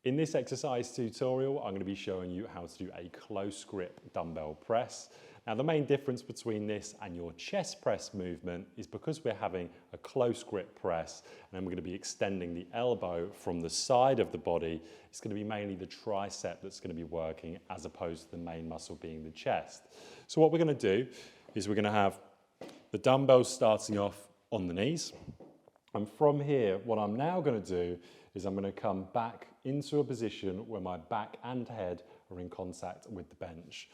In this exercise tutorial, I'm going to be showing you how to do a close grip dumbbell press. Now, the main difference between this and your chest press movement is because we're having a close grip press and we're going to be extending the elbow from the side of the body, it's going to be mainly the tricep that's going to be working as opposed to the main muscle being the chest. So what we're going to do is we're going to have the dumbbells starting off on the knees. And from here, what I'm now going to do is I'm going to come back into a position where my back and head are in contact with the bench.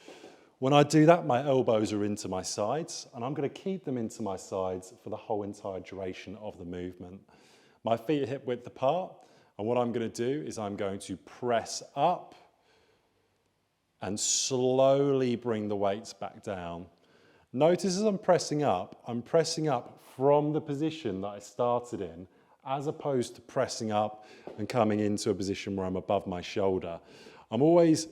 When I do that, my elbows are into my sides, and I'm going to keep them into my sides for the whole entire duration of the movement. My feet are hip width apart, and what I'm going to do is I'm going to press up and slowly bring the weights back down. Notice as I'm pressing up from the position that I started in, as opposed to pressing up and coming into a position where I'm above my shoulder. I'm always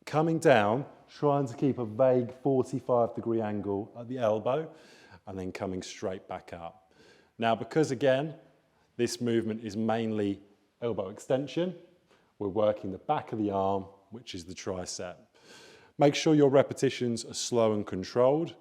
coming down, trying to keep a vague 45-degree angle at the elbow, and then coming straight back up. Now, because again, this movement is mainly elbow extension, we're working the back of the arm, which is the tricep. Make sure your repetitions are slow and controlled,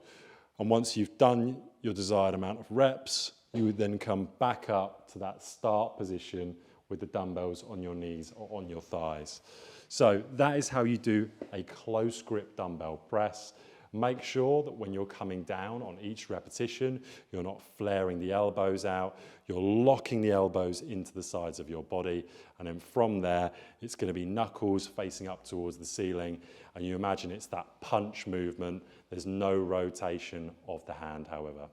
and once you've done your desired amount of reps, you would then come back up to that start position with the dumbbells on your knees or on your thighs. So that is how you do a close grip dumbbell press. Make sure that when you're coming down on each repetition, you're not flaring the elbows out, you're locking the elbows into the sides of your body, and then from there, it's going to be knuckles facing up towards the ceiling, and you imagine it's that punch movement. There's no rotation of the hand, however.